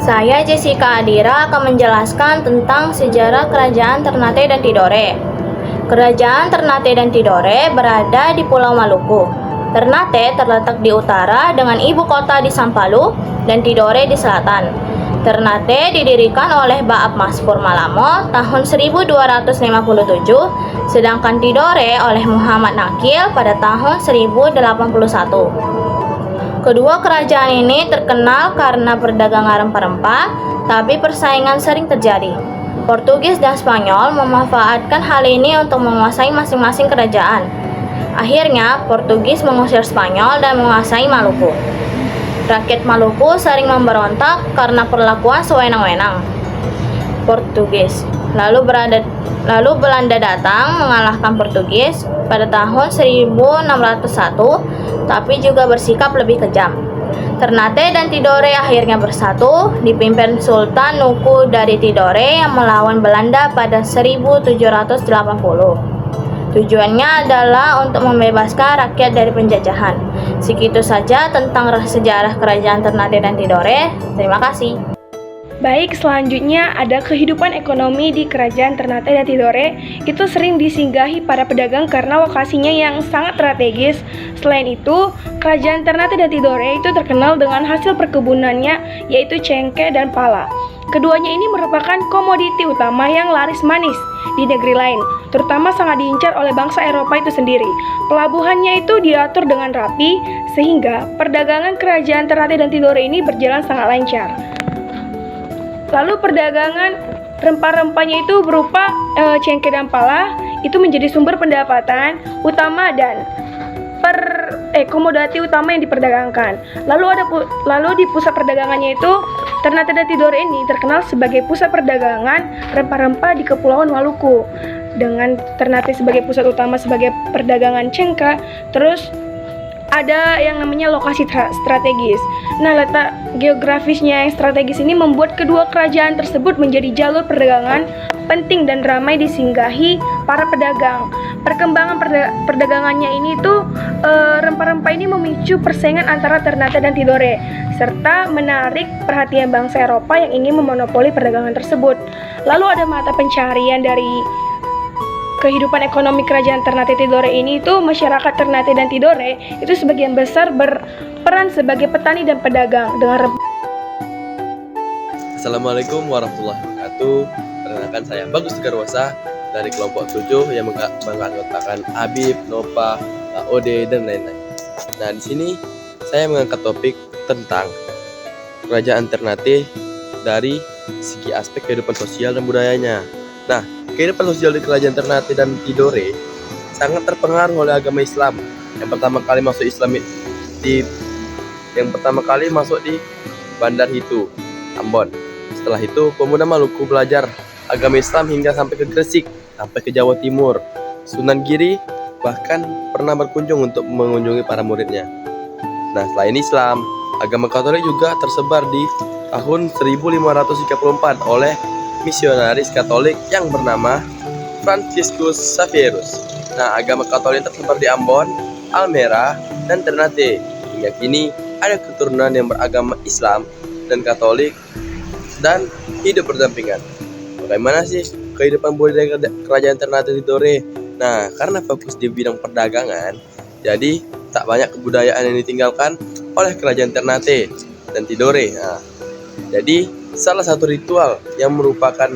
Saya Jessica Adira akan menjelaskan tentang sejarah Kerajaan Ternate dan Tidore. Kerajaan Ternate dan Tidore berada di Pulau Maluku. Ternate terletak di utara dengan ibu kota di Sampalu dan Tidore di selatan. Ternate didirikan oleh Baap Maspur Malamo tahun 1257, sedangkan Tidore oleh Muhammad Nakil pada tahun 1081. Kedua kerajaan ini terkenal karena perdagangan rempah-rempah, tapi persaingan sering terjadi. Portugis dan Spanyol memanfaatkan hal ini untuk menguasai masing-masing kerajaan. Akhirnya, Portugis mengusir Spanyol dan menguasai Maluku. Rakyat Maluku sering memberontak karena perlakuan sewenang-wenang Portugis. Lalu Belanda datang mengalahkan Portugis pada tahun 1601, tapi juga bersikap lebih kejam. Ternate dan Tidore akhirnya bersatu, dipimpin Sultan Nuku dari Tidore yang melawan Belanda pada 1780. Tujuannya adalah untuk membebaskan rakyat dari penjajahan. Segitu saja tentang sejarah Kerajaan Ternate dan Tidore. Terima kasih. Baik, selanjutnya ada kehidupan ekonomi di Kerajaan Ternate dan Tidore. Itu sering disinggahi para pedagang karena lokasinya yang sangat strategis. Selain itu, Kerajaan Ternate dan Tidore itu terkenal dengan hasil perkebunannya, yaitu cengkeh dan pala. Keduanya ini merupakan komoditi utama yang laris manis di negeri lain, terutama sangat diincar oleh bangsa Eropa itu sendiri. Pelabuhannya itu diatur dengan rapi, sehingga perdagangan Kerajaan Ternate dan Tidore ini berjalan sangat lancar. Lalu perdagangan rempah-rempahnya itu berupa cengkeh dan pala, itu menjadi sumber pendapatan utama dan komoditi utama yang diperdagangkan. Lalu di pusat perdagangannya itu, Ternate dan Tidore ini terkenal sebagai pusat perdagangan rempah-rempah di Kepulauan Maluku. Dengan Ternate sebagai pusat utama sebagai perdagangan cengkeh, terus ada yang namanya lokasi strategis. Nah, letak geografisnya yang strategis ini membuat kedua kerajaan tersebut menjadi jalur perdagangan penting dan ramai disinggahi para pedagang. Perkembangan perdagangannya ini tuh rempah-rempah ini memicu persaingan antara Ternate dan Tidore, serta menarik perhatian bangsa Eropa yang ingin memonopoli perdagangan tersebut. Lalu ada mata pencaharian dari kehidupan ekonomi Kerajaan Ternate Tidore ini itu, masyarakat Ternate dan Tidore itu sebagian besar berperan sebagai petani dan pedagang dengan Assalamualaikum warahmatullahi wabarakatuh. Perkenalkan, saya Bagus Garwasa dari kelompok 7 yang menganggotakan Habib, Nopa, Ode, dan lain-lain. Nah, di sini saya mengangkat topik tentang Kerajaan Ternate dari segi aspek kehidupan sosial dan budayanya. Nah, kehidupan sosial di Kerajaan Ternate dan Tidore sangat terpengaruh oleh agama Islam. Yang pertama kali masuk di Bandar Hitu, Ambon. Setelah itu, pemuda Maluku belajar agama Islam hingga sampai ke Gresik, sampai ke Jawa Timur. Sunan Giri bahkan pernah berkunjung untuk mengunjungi para muridnya. Nah, selain Islam, agama Katolik juga tersebar di tahun 1534 oleh misionaris Katolik yang bernama Franciscus Xavierus. Nah, agama Katolik tersebar di Ambon, Almera, dan Ternate. Hingga kini ada keturunan yang beragama Islam dan Katolik dan hidup berdampingan. Bagaimana sih kehidupan budaya Kerajaan Ternate Tidore? Nah, karena fokus di bidang perdagangan, jadi tak banyak kebudayaan yang ditinggalkan oleh Kerajaan Ternate dan Tidore. Nah, jadi salah satu ritual yang merupakan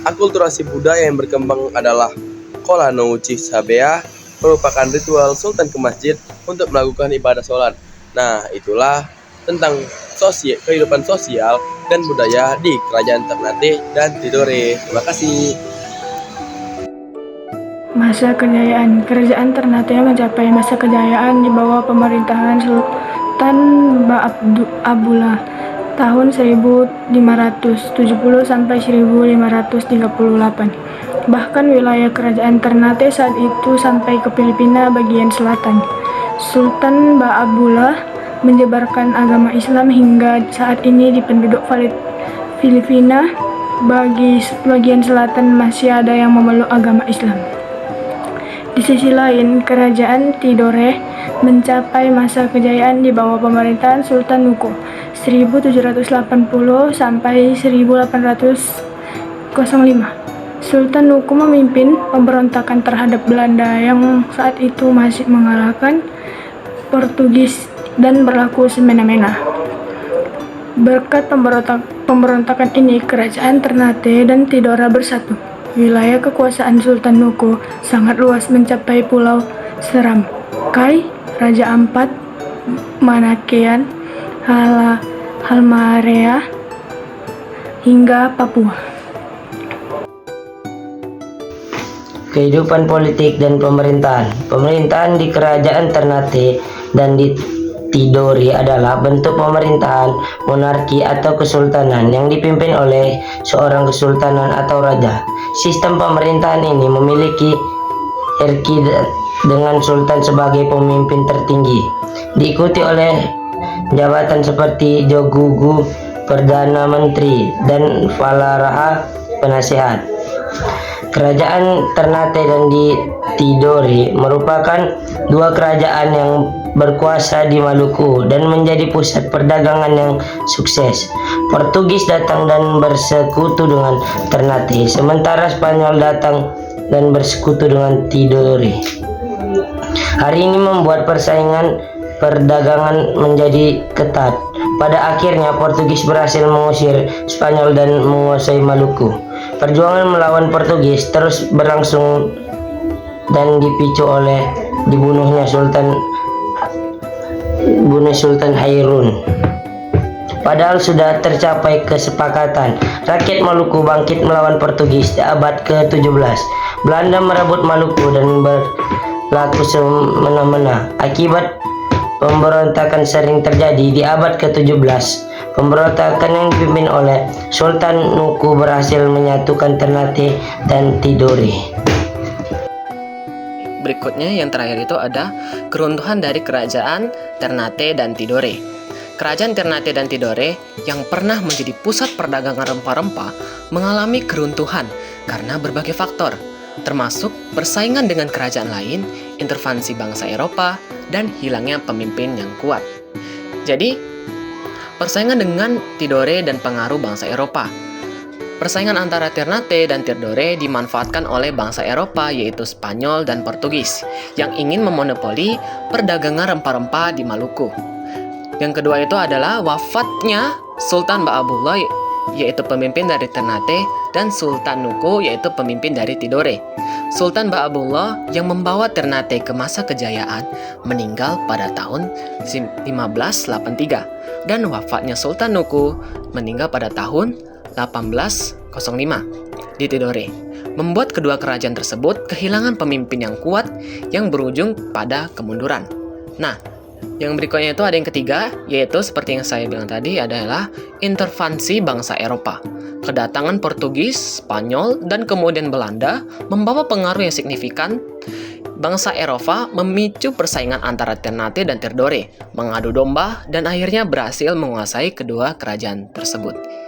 akulturasi budaya yang berkembang adalah Kola no Uchi Sabea, merupakan ritual sultan ke masjid untuk melakukan ibadah sholat. Nah, itulah tentang kehidupan sosial dan budaya di Kerajaan Ternate dan Tidore. Terima kasih. Masa kejayaan Kerajaan Ternate mencapai masa kejayaan di bawah pemerintahan Sultan Baap Abdullah tahun 1570 sampai 1538. Bahkan wilayah Kerajaan Ternate saat itu sampai ke Filipina bagian selatan. Sultan Baap Abdullah menyebarkan agama Islam hingga saat ini di penduduk Filipina bagian selatan masih ada yang memeluk agama Islam. Di sisi lain, Kerajaan Tidore mencapai masa kejayaan di bawah pemerintahan Sultan Nuku 1780 sampai 1805. Sultan Nuku memimpin pemberontakan terhadap Belanda yang saat itu masih mengalahkan Portugis dan berlaku semena-mena. Berkat pemberontakan ini, kerajaan Ternate dan Tidore bersatu. Wilayah kekuasaan Sultan Nuku sangat luas mencapai Pulau Seram, Kai, Raja Ampat, Manakean, Halmahera, hingga Papua. Kehidupan politik dan pemerintahan. Pemerintahan di kerajaan Ternate dan di Tidore adalah bentuk pemerintahan monarki atau kesultanan yang dipimpin oleh seorang kesultanan atau raja. Sistem pemerintahan ini memiliki hierarki dengan sultan sebagai pemimpin tertinggi, diikuti oleh jabatan seperti Jogugu, Perdana Menteri, dan Valaraha, penasehat. Kerajaan Ternate dan di Tidore merupakan dua kerajaan yang berkuasa di Maluku dan menjadi pusat perdagangan yang sukses. Portugis datang dan bersekutu dengan Ternate, sementara Spanyol datang dan bersekutu dengan Tidore. Hari ini membuat persaingan perdagangan menjadi ketat. Pada akhirnya Portugis berhasil mengusir Spanyol dan menguasai Maluku. Perjuangan melawan Portugis terus berlangsung dan dipicu oleh dibunuhnya Sultan Hairun. Padahal sudah tercapai kesepakatan, rakyat Maluku bangkit melawan Portugis di abad ke-17. Belanda merebut Maluku dan berlaku semena-mena. Akibat pemberontakan sering terjadi di abad ke-17. Pemberontakan yang dipimpin oleh Sultan Nuku berhasil menyatukan Ternate dan Tidore. Berikutnya yang terakhir itu ada keruntuhan dari kerajaan Ternate dan Tidore. Kerajaan Ternate dan Tidore yang pernah menjadi pusat perdagangan rempah-rempah mengalami keruntuhan karena berbagai faktor, termasuk persaingan dengan kerajaan lain, intervensi bangsa Eropa, dan hilangnya pemimpin yang kuat. Jadi, persaingan dengan Tidore dan pengaruh bangsa Eropa. Persaingan antara Ternate dan Tidore dimanfaatkan oleh bangsa Eropa yaitu Spanyol dan Portugis yang ingin memonopoli perdagangan rempah-rempah di Maluku. Yang kedua itu adalah wafatnya Sultan Ba'abullah yaitu pemimpin dari Ternate dan Sultan Nuku yaitu pemimpin dari Tidore. Sultan Ba'abullah yang membawa Ternate ke masa kejayaan meninggal pada tahun 1583 dan wafatnya Sultan Nuku meninggal pada tahun 1805 di Tidore, membuat kedua kerajaan tersebut kehilangan pemimpin yang kuat yang berujung pada kemunduran. Nah, yang berikutnya itu ada yang ketiga, yaitu seperti yang saya bilang tadi adalah intervensi bangsa Eropa. Kedatangan Portugis, Spanyol, dan kemudian Belanda membawa pengaruh yang signifikan. Bangsa Eropa memicu persaingan antara Ternate dan Tidore, mengadu domba, dan akhirnya berhasil menguasai kedua kerajaan tersebut.